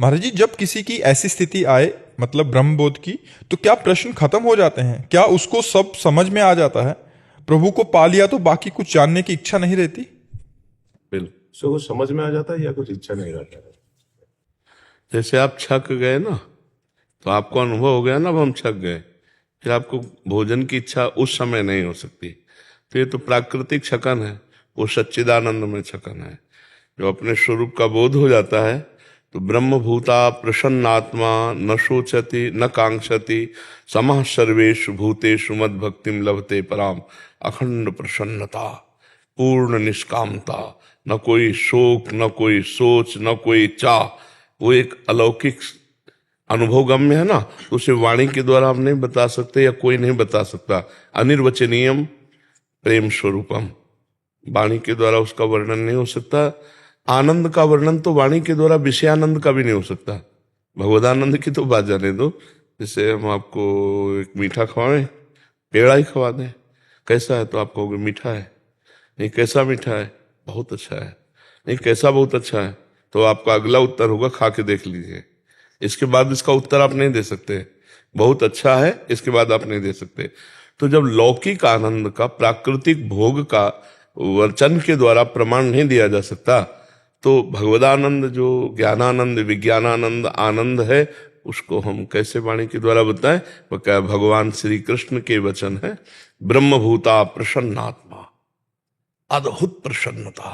महाराज जी, जब किसी की ऐसी स्थिति आए, मतलब ब्रह्मबोध की, तो क्या प्रश्न खत्म हो जाते हैं? क्या उसको सब समझ में आ जाता है? प्रभु को पा लिया तो बाकी कुछ जानने की इच्छा नहीं रहती? बिल्कुल, सो कुछ समझ में आ जाता है या कुछ इच्छा नहीं रहता है। जैसे आप छक गए ना, तो आपको अनुभव हो गया ना, अब हम छक गए, फिर आपको भोजन की इच्छा उस समय नहीं हो सकती। तो ये तो प्राकृतिक छकन है, वो सच्चिदानंद में छकन है। जो अपने स्वरूप का बोध हो जाता है तो ब्रह्मभूता प्रसन्नात्मा न शोचति न कांक्षति समः सर्वेषु भूतेषु मद भक्तिम लभते पराम। अखंड प्रसन्नता, पूर्ण निष्कामता, न कोई शोक, न कोई सोच, न कोई चाह, वो एक अलौकिक अनुभव गम्य है ना। तो उसे वाणी के द्वारा हम नहीं बता सकते या कोई नहीं बता सकता। अनिर्वचनीयम प्रेम स्वरूपम, वाणी के द्वारा उसका वर्णन नहीं हो सकता। आनंद का वर्णन तो वाणी के द्वारा विषयानंद का भी नहीं हो सकता। भगवदानंद की तो बात जाने दो। जैसे हम आपको एक मीठा खवाएं, पेड़ा ही खवा दें, कैसा है तो आप कहोगे मीठा है। नहीं, कैसा मीठा है? बहुत अच्छा है। नहीं, कैसा बहुत अच्छा है? तो आपका अगला उत्तर होगा खा के देख लीजिए। इसके बाद इसका उत्तर आप नहीं दे सकते। बहुत अच्छा है, इसके बाद आप नहीं दे सकते। तो जब लौकिक आनंद का, प्राकृतिक भोग का वचन के द्वारा प्रमाण नहीं दिया जा सकता, तो भगवदानंद जो ज्ञानानंद, विज्ञानानंद आनंद है, उसको हम कैसे वाणी के द्वारा बताएं? वह क्या भगवान श्री कृष्ण के वचन है, ब्रह्मभूता प्रसन्नात्मा, अद्भुत प्रसन्नता,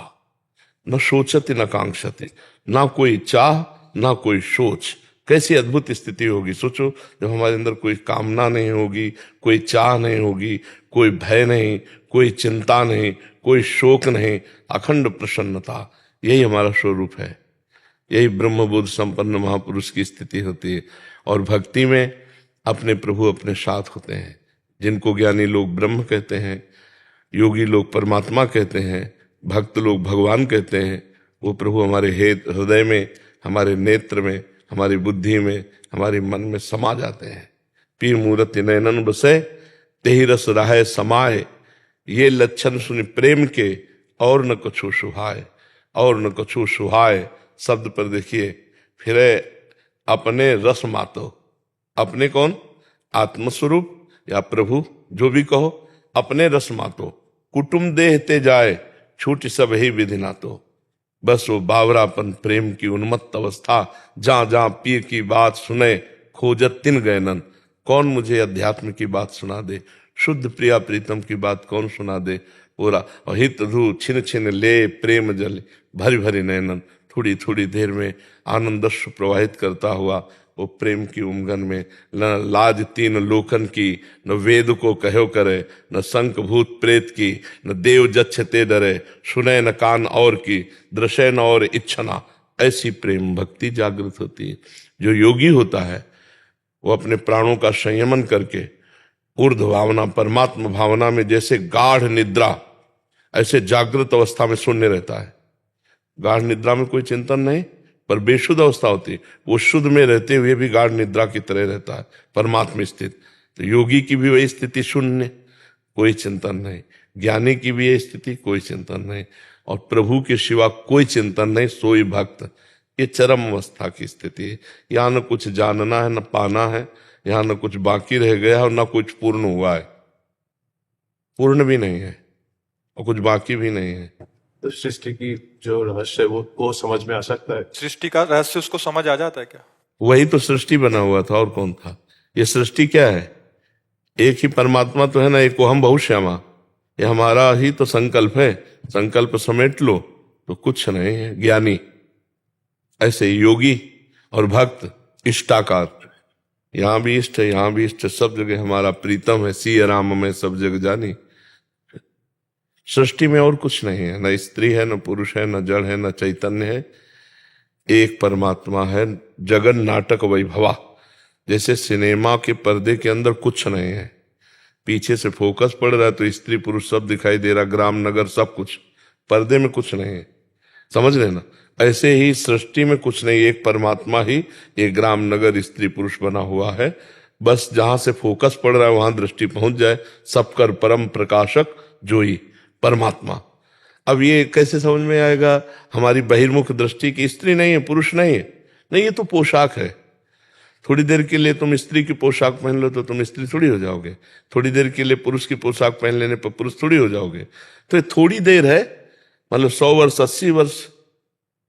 न सोचति न कांक्षति, ना कोई चाह ना कोई सोच। कैसी अद्भुत स्थिति होगी, सोचो। जब हमारे अंदर कोई कामना नहीं होगी, कोई चाह नहीं होगी, कोई भय नहीं, कोई चिंता नहीं, कोई शोक नहीं, अखंड प्रसन्नता, यही हमारा स्वरूप है। यही ब्रह्मबोध संपन्न महापुरुष की स्थिति होती है। और भक्ति में अपने प्रभु अपने साथ होते हैं, जिनको ज्ञानी लोग ब्रह्म कहते हैं, योगी लोग परमात्मा कहते हैं, भक्त लोग भगवान कहते हैं। वो प्रभु हमारे हृदय में, हमारे नेत्र में, हमारी बुद्धि में, हमारे मन में समा जाते हैं। पीर मूर्ति नयनन बसे तेहि रस राहे समाए, ये लक्षण सुन प्रेम के और न कछु सुहाए, और न कछु सुहाए शब्द पर देखिए, फिर अपने रस मातो। अपने कौन? आत्मस्वरूप या प्रभु, जो भी कहो। अपने रस मातो, कुटुम देहते जाए छूट सब ही विधि ना। तो बस वो बावरापन प्रेम की उन्मत्त अवस्था, जहां जहां पीर की बात सुने खोजत तिन गैनन। कौन मुझे अध्यात्म की बात सुना दे, शुद्ध प्रिया प्रीतम की बात कौन सुना दे। पूरा हित धू छिन छिन ले प्रेम जल भरी भरी नैनन। थोड़ी थोड़ी देर में आनंदस्व प्रवाहित करता हुआ वो प्रेम की उमगन में, न लाज तीन लोकन की, न वेद को कहो करे, न संक भूत प्रेत की, न देव जच्छते डरे, सुने न कान और की, दृश्य न और इच्छना। ऐसी प्रेम भक्ति जागृत होती है। जो योगी होता है वो अपने प्राणों का संयमन करके ऊर्ध्व भावना, परमात्मा भावना में, जैसे गाढ़ निद्रा, ऐसे जागृत अवस्था में शून्य रहता है। गाढ़ निद्रा में कोई चिंतन नहीं, पर बेशुद्ध अवस्था होती है। वो शुद्ध में रहते हुए भी गाढ़ निद्रा की तरह रहता है, परमात्मा स्थित। तो योगी की भी वही स्थिति, शून्य, कोई चिंतन नहीं। ज्ञानी की भी यही स्थिति, कोई चिंतन नहीं। और प्रभु के सिवा कोई चिंतन नहीं, सोई भक्त। ये चरम अवस्था की स्थिति है। यहाँ न कुछ जानना है न पाना है, यहाँ न कुछ बाकी रह गया है और न कुछ पूर्ण हुआ है। पूर्ण भी नहीं है और कुछ बाकी भी नहीं है। तो सृष्टि की जो रहस्य है वो समझ में आ सकता है। सृष्टि का रहस्य उसको समझ आ जाता है क्या? वही तो सृष्टि बना हुआ था, और कौन था? ये सृष्टि क्या है? एक ही परमात्मा तो है ना, एक को हम बहुश्यामा। ये हमारा ही तो संकल्प है। संकल्प समेट लो तो कुछ नहीं है। ज्ञानी ऐसे योगी और भक्त इष्टाकार, यहां भी इष्ट है, यहां भी इष्ट है, सब जगह हमारा प्रीतम है। सिय राम में सब जग जानी। सृष्टि में और कुछ नहीं है, न स्त्री है, न पुरुष है, न जड़ है, न चैतन्य है। एक परमात्मा है। जगन नाटक वैभवा, जैसे सिनेमा के पर्दे के अंदर कुछ नहीं है, पीछे से फोकस पड़ रहा है तो स्त्री पुरुष सब दिखाई दे रहा, ग्राम नगर सब कुछ, पर्दे में कुछ नहीं है। समझ रहे ना? ऐसे ही सृष्टि में कुछ नहीं, एक परमात्मा ही एक ग्राम नगर स्त्री पुरुष बना हुआ है। बस जहां से फोकस पड़ रहा है वहां दृष्टि पहुंच जाए। सबकर परम प्रकाशक जोई परमात्मा। अब ये कैसे समझ में आएगा? हमारी बहिर्मुख दृष्टि की स्त्री नहीं है, पुरुष नहीं है, नहीं, ये तो पोशाक है। थोड़ी देर के लिए तुम स्त्री की पोशाक पहन लो तो तुम स्त्री थोड़ी हो जाओगे, थोड़ी देर के लिए पुरुष की पोशाक पहन लेने पर पुरुष थोड़ी हो जाओगे। तो ये थोड़ी देर है, मतलब 100 वर्ष 80 वर्ष,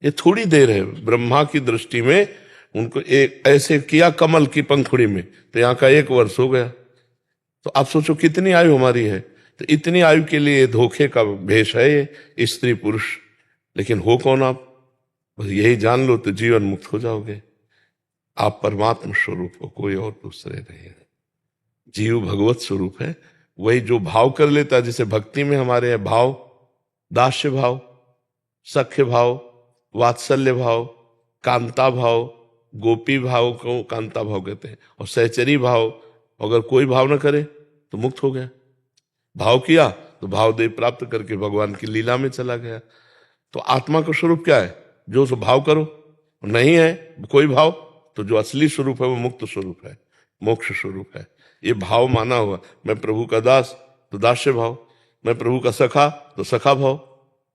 ये थोड़ी देर है। ब्रह्मा की दृष्टि में उनको एक ऐसे किया कमल की पंखुड़ी में, तो यहाँ का 1 वर्ष हो गया। तो आप सोचो कितनी आयु हमारी है। तो इतनी आयु के लिए धोखे का भेष है ये स्त्री पुरुष। लेकिन हो कौन आप? बस यही जान लो तो जीवन मुक्त हो जाओगे। आप परमात्मा स्वरूप हो, कोई और दूसरे नहीं है। जीव भगवत स्वरूप है। वही जो भाव कर लेता है, जैसे भक्ति में हमारे यहाँ भाव, दास्य भाव, सख्य भाव, वात्सल्य भाव, कांता भाव, गोपी भाव को कांता भाव कहते हैं, और सहचरी भाव। अगर कोई भाव न करे तो मुक्त हो गया। भाव किया तो भाव देव प्राप्त करके भगवान की लीला में चला गया। तो आत्मा का स्वरूप क्या है? जो सो भाव करो। नहीं है कोई भाव तो जो असली स्वरूप है वो मुक्त स्वरूप है, मोक्ष स्वरूप है। ये भाव माना हुआ। मैं प्रभु का दास तो दास्य भाव, मैं प्रभु का सखा तो सखा भाव।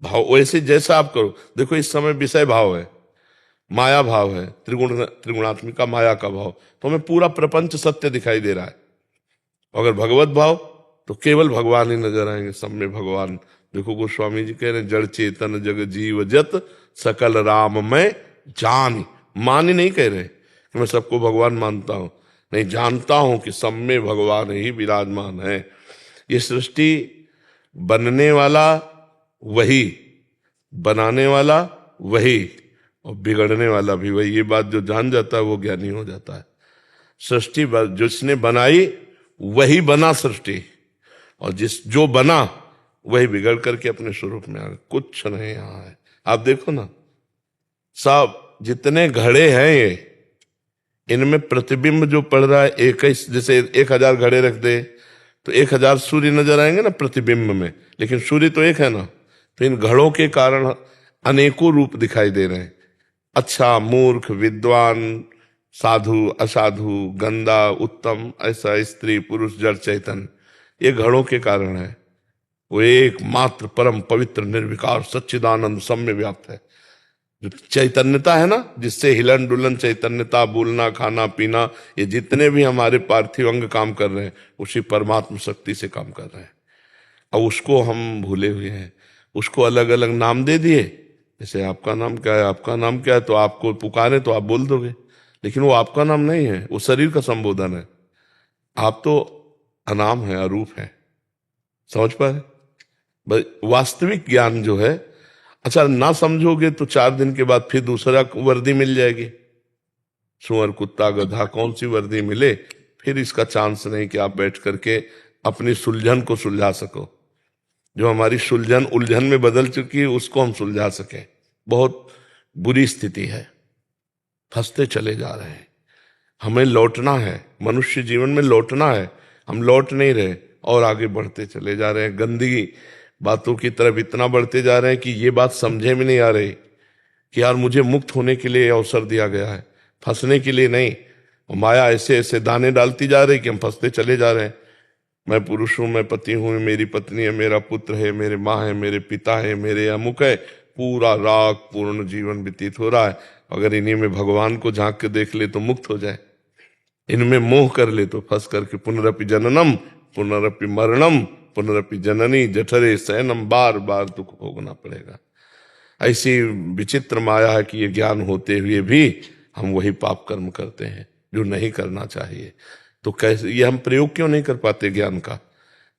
भाव वैसे जैसा आप करो। देखो इस समय विषय भाव है, माया भाव है, त्रिगुणात्मिका माया का भाव, तो हमें पूरा प्रपंच सत्य दिखाई दे रहा है। अगर भगवत भाव तो केवल भगवान ही नजर आएंगे, सब में भगवान। देखो गोस्वामी जी कह रहे हैं, जड़ चेतन जग जीव जत सकल राम में जान। मान ही नहीं कह रहे कि मैं सबको भगवान मानता हूं, नहीं, जानता हूं कि सब में भगवान ही विराजमान है। ये सृष्टि बनने वाला वही, बनाने वाला वही, और बिगड़ने वाला भी वही। ये बात जो जान जाता है वो ज्ञानी हो जाता है। सृष्टि जिसने बनाई वही बना सृष्टि, और जो बना वही बिगड़ करके अपने स्वरूप में आ गया। कुछ नहीं यहाँ है। आप देखो ना, सब जितने घड़े हैं ये, इनमें प्रतिबिंब जो पड़ रहा है एक ही। जैसे 1000 घड़े रख दे तो 1000 सूर्य नजर आएंगे ना प्रतिबिंब में, लेकिन सूर्य तो एक है ना। तो इन घड़ों के कारण अनेकों रूप दिखाई दे रहे हैं। अच्छा, मूर्ख, विद्वान, साधु, असाधु, गंदा, उत्तम, ऐसा, स्त्री, पुरुष, जड़, चैतन्य, ये घड़ों के कारण है। वो एकमात्र परम पवित्र निर्विकार सच्चिदानंद सब में व्याप्त है। जो चैतन्यता है ना, जिससे हिलन डुलन चैतन्यता, बोलना, खाना, पीना, ये जितने भी हमारे पार्थिव अंग काम कर रहे हैं, उसी परमात्मा शक्ति से काम कर रहे हैं। अब उसको हम भूले हुए हैं, उसको अलग अलग नाम दे दिए। जैसे आपका नाम क्या है, आपका नाम क्या है, तो आपको पुकारे तो आप बोल दोगे, लेकिन वो आपका नाम नहीं है, वो शरीर का संबोधन है। आप तो अनाम है, अरूप है। समझ पाए? वास्तविक ज्ञान जो है, अच्छा ना समझोगे तो 4 दिन के बाद फिर दूसरा वर्दी मिल जाएगी। सुअर, कुत्ता, गधा, कौन सी वर्दी मिले, फिर इसका चांस नहीं कि आप बैठ करके अपनी सुलझन को सुलझा सको। जो हमारी सुलझन उलझन में बदल चुकी है उसको हम सुलझा सके। बहुत बुरी स्थिति है, फंसते चले जा रहे हैं। हमें लौटना है, मनुष्य जीवन में लौटना है। हम लौट नहीं रहे और आगे बढ़ते चले जा रहे हैं। गंदगी बातों की तरफ इतना बढ़ते जा रहे हैं कि ये बात समझे में नहीं आ रही कि यार मुझे मुक्त होने के लिए अवसर दिया गया है, फंसने के लिए नहीं। और माया ऐसे ऐसे दाने डालती जा रही कि हम फंसते चले जा रहे हैं। मैं पुरुष हूं, मैं पति हूं, मेरी पत्नी है, मेरा पुत्र है, मेरे माँ है, मेरे पिता है, मेरे अमुक है। पूरा राग पूर्ण जीवन व्यतीत हो रहा है। अगर इन्हीं में भगवान को झांक के देख ले तो मुक्त हो जाए, इनमें मोह कर ले तो फंस करके पुनरपि जननम पुनरपि मरणम पुनरपि जननी जठरे सैनम, बार बार दुख भोगना पड़ेगा। ऐसी विचित्र माया है कि ये ज्ञान होते हुए भी हम वही पाप कर्म करते हैं जो नहीं करना चाहिए। तो कैसे ये हम प्रयोग क्यों नहीं कर पाते ज्ञान का?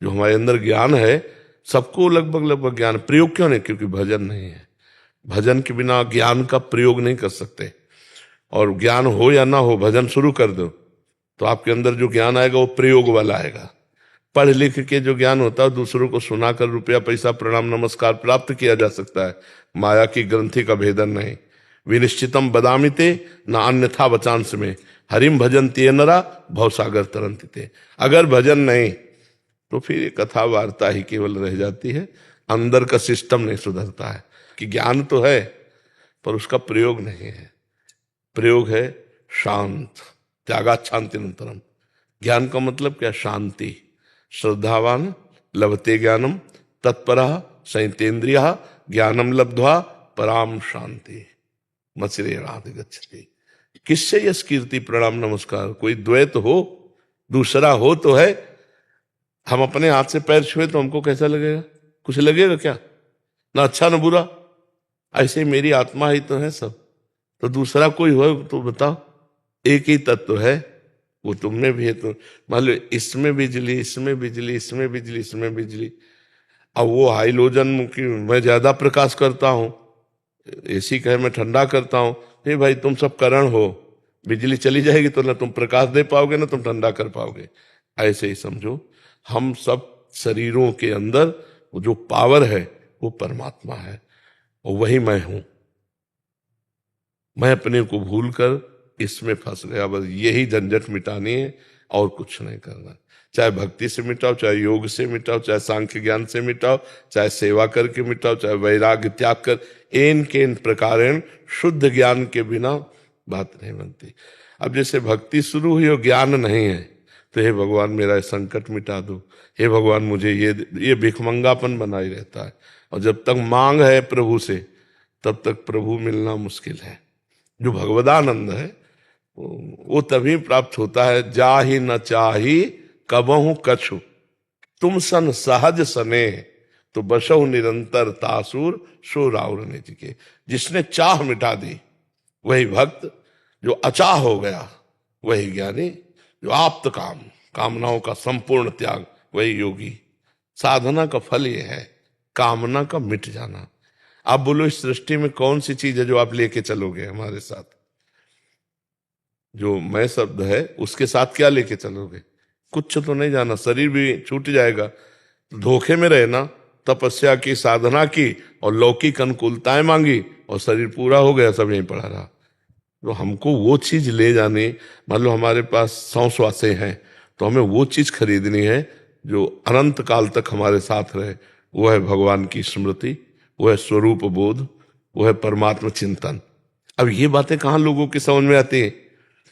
जो हमारे अंदर ज्ञान है, सबको लगभग ज्ञान, प्रयोग क्यों नहीं? क्योंकि भजन नहीं है। भजन के बिना ज्ञान का प्रयोग नहीं कर सकते। और ज्ञान हो या ना हो, भजन शुरू कर दो तो आपके अंदर जो ज्ञान आएगा वो प्रयोग वाला आएगा। पढ़ लिख के जो ज्ञान होता है दूसरों को सुनाकर रुपया पैसा प्रणाम नमस्कार प्राप्त किया जा सकता है। माया की ग्रंथि का भेदन नहीं। विनिश्चितम बदामिते न अन्यथा वचांस में, हरिम भजन ते नरा भवसागर तरंतिते। अगर भजन नहीं तो फिर ये कथा वार्ता ही केवल रह जाती है, अंदर का सिस्टम नहीं सुधरता है। कि ज्ञान तो है पर उसका प्रयोग नहीं है। प्रयोग है शांत, त्यागात् शांतिनंतरम। ज्ञान का मतलब क्या? शांति। श्रद्धावान लभते ज्ञानम तत्परः संयतेन्द्रियः ज्ञानम लब्ध्वा पराम शांति मचिरे राधि गच्छति। किससे यश कीर्ति प्रणाम नमस्कार? कोई द्वैत हो, दूसरा हो तो है। हम अपने हाथ से पैर छुए तो हमको कैसा लगेगा? कुछ लगेगा क्या? ना अच्छा ना बुरा। ऐसे मेरी आत्मा ही तो है सब, तो दूसरा कोई हो तो बताओ। एक ही तत्व है, वो तुम में भी है। तो मान लो इसमें बिजली, इसमें बिजली, इसमें बिजली, इसमें बिजली। अब वो हाइलोजन की मैं ज्यादा प्रकाश करता हूं, एसी कहे मैं ठंडा करता हूं, नहीं भाई तुम सब करण हो, बिजली चली जाएगी तो ना तुम प्रकाश दे पाओगे ना तुम ठंडा कर पाओगे। ऐसे ही समझो, हम सब शरीरों के अंदर वो जो पावर है वो परमात्मा है, और वही मैं हूं। मैं अपने को भूलकर इसमें फंस गया, बस यही झंझट मिटानी है और कुछ नहीं करना। चाहे भक्ति से मिटाओ, चाहे योग से मिटाओ, चाहे सांख्य ज्ञान से मिटाओ, चाहे सेवा करके मिटाओ, चाहे वैराग्य त्याग कर, एन के इन प्रकारेण शुद्ध ज्ञान के बिना बात नहीं बनती। अब जैसे भक्ति शुरू हुई और ज्ञान नहीं है, तो हे भगवान मेरा संकट मिटा दो, हे भगवान मुझे ये भिखमंगापन बना ही रहता है। और जब तक मांग है प्रभु से, तब तक प्रभु मिलना मुश्किल है। जो भगवदानंद है वो तभी प्राप्त होता है, जाहि न चाही कबहु कछु, तुम सन सहज सने, तो बसहु निरंतर तासुर सो राउर निज के। जिसने चाह मिटा दी वही भक्त, जो अचाह हो गया वही ज्ञानी, जो आप्त काम, कामनाओं का संपूर्ण त्याग वही योगी। साधना का फल ये है, कामना का मिट जाना। आप बोलो इस सृष्टि में कौन सी चीज है जो आप लेके चलोगे हमारे साथ? जो मैं शब्द है उसके साथ क्या लेके चलोगे? कुछ तो नहीं जाना, शरीर भी छूट जाएगा। तो धोखे में रहे ना, तपस्या की, साधना की और लौकिक अनुकूलताएं मांगी और शरीर पूरा हो गया, सब यहीं पड़ा रहा। तो हमको वो चीज ले जानी, मान लो हमारे पास 100 श्वासें हैं, तो हमें वो चीज खरीदनी है जो अनंत काल तक हमारे साथ रहे। वो है भगवान की स्मृति, वो है स्वरूप बोध, वो है परमात्मा चिंतन। अब ये बातें कहाँ लोगों की समझ में आती हैं?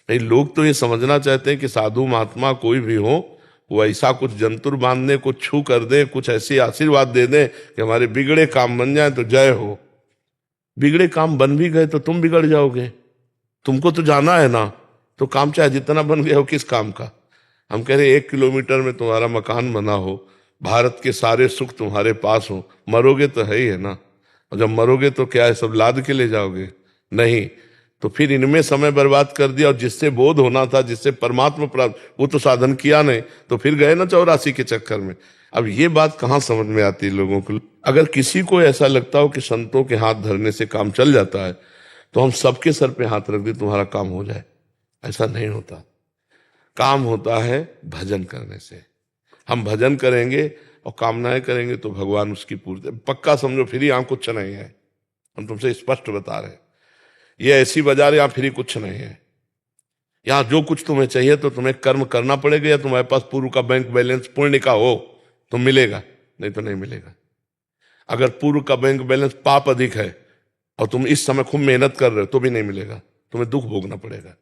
नहीं, लोग तो ये समझना चाहते हैं कि साधु महात्मा कोई भी हो, वो ऐसा कुछ जंतुर बांध दे, कुछ छू कर दे, कुछ ऐसे आशीर्वाद दे दे कि हमारे बिगड़े काम बन जाए तो जय हो। बिगड़े काम बन भी गए तो तुम बिगड़ जाओगे, तुमको तो जाना है ना। तो काम चाहे जितना बन गया हो, किस काम का? हम कह रहे 1 किलोमीटर में तुम्हारा मकान बना हो, भारत के सारे सुख तुम्हारे पास हो, मरोगे तो है ही है ना। और जब मरोगे तो क्या है, सब लाद के ले जाओगे? नहीं। तो फिर इनमें समय बर्बाद कर दिया, और जिससे बोध होना था, जिससे परमात्मा प्राप्त, वो तो साधन किया नहीं, तो फिर गए ना 84 के चक्कर में। अब ये बात कहाँ समझ में आती है लोगों को? अगर किसी को ऐसा लगता हो कि संतों के हाथ धरने से काम चल जाता है, तो हम सबके सर पे हाथ रख दे तुम्हारा काम हो जाए, ऐसा नहीं होता। काम होता है भजन करने से। हम भजन करेंगे और कामनाएं करेंगे तो भगवान उसकी पूर्ति। पक्का समझो, फ्री यहाँ कुछ नहीं है, हम तुमसे स्पष्ट बता रहे हैं। ये ऐसी बाजार यहाँ फ्री कुछ नहीं है। यहाँ जो कुछ तुम्हें चाहिए तो तुम्हें कर्म करना पड़ेगा, या तुम्हारे पास पूर्व का बैंक बैलेंस पुण्य का हो तो मिलेगा, नहीं तो नहीं मिलेगा। अगर पूर्व का बैंक बैलेंस पाप अधिक है और तुम इस समय खूब मेहनत कर रहे हो तो भी नहीं मिलेगा, तुम्हें दुख भोगना पड़ेगा।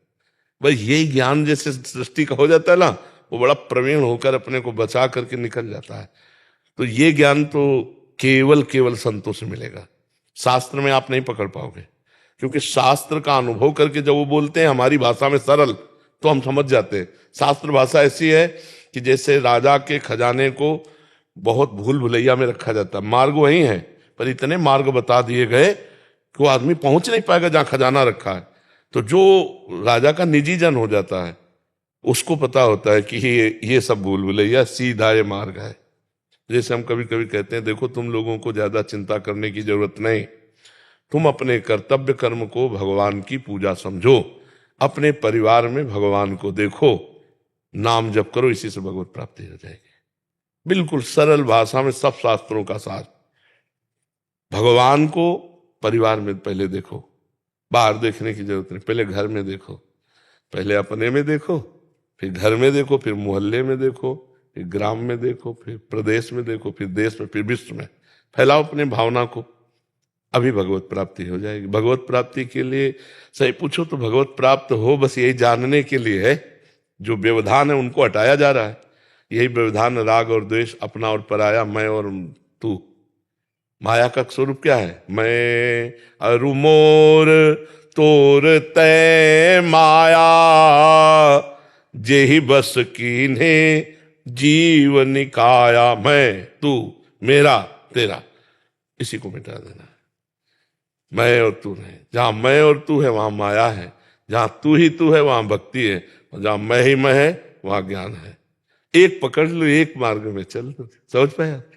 भाई यही ज्ञान जैसे सृष्टि का हो जाता है ना, वो बड़ा प्रवीण होकर अपने को बचा करके निकल जाता है। तो ये ज्ञान तो केवल संतों से मिलेगा, शास्त्र में आप नहीं पकड़ पाओगे। क्योंकि शास्त्र का अनुभव करके जब वो बोलते हैं हमारी भाषा में सरल, तो हम समझ जाते हैं। शास्त्र भाषा ऐसी है कि जैसे राजा के खजाने को बहुत भूल भुलैया में रखा जाता है। मार्ग वही है, पर इतने मार्ग बता दिए गए कि वो आदमी पहुंच नहीं पाएगा जहां खजाना रखा है। तो जो राजा का निजी जन हो जाता है, उसको पता होता है कि ये सब भूल भुलैया, सीधा ये मार्ग है। जैसे हम कभी कभी कहते हैं, देखो तुम लोगों को ज्यादा चिंता करने की जरूरत नहीं, तुम अपने कर्तव्य कर्म को भगवान की पूजा समझो, अपने परिवार में भगवान को देखो, नाम जप करो, इसी से भगवत प्राप्ति हो जाएगी। बिल्कुल सरल भाषा में सब शास्त्रों का सार। भगवान को परिवार में पहले देखो, बाहर देखने की जरूरत नहीं, पहले घर में देखो। पहले अपने में देखो, फिर घर में देखो, फिर मोहल्ले में देखो, फिर ग्राम में देखो, फिर प्रदेश में देखो, फिर देश में, फिर विश्व में। फैलाओ अपने भावना को, अभी भगवत प्राप्ति हो जाएगी। भगवत प्राप्ति के लिए सही पूछो तो भगवत प्राप्त हो बस यही जानने के लिए है। जो व्यवधान है उनको हटाया जा रहा है। यही व्यवधान, राग और द्वेष, अपना और पराया, मैं और तू, माया का स्वरूप क्या है? मैं अरु मोर तोर तै माया, जेहि बस कीन्हे जीव निकाया। मैं, तू, मेरा, तेरा, इसी को मिटा देना है। मैं और तू नहीं। जहां मैं और तू है वहां माया है, जहां तू ही तू है वहां भक्ति है, और जहां मैं ही मैं है वहां ज्ञान है। एक पकड़ लो, एक मार्ग में चल लो। समझ पाए आप?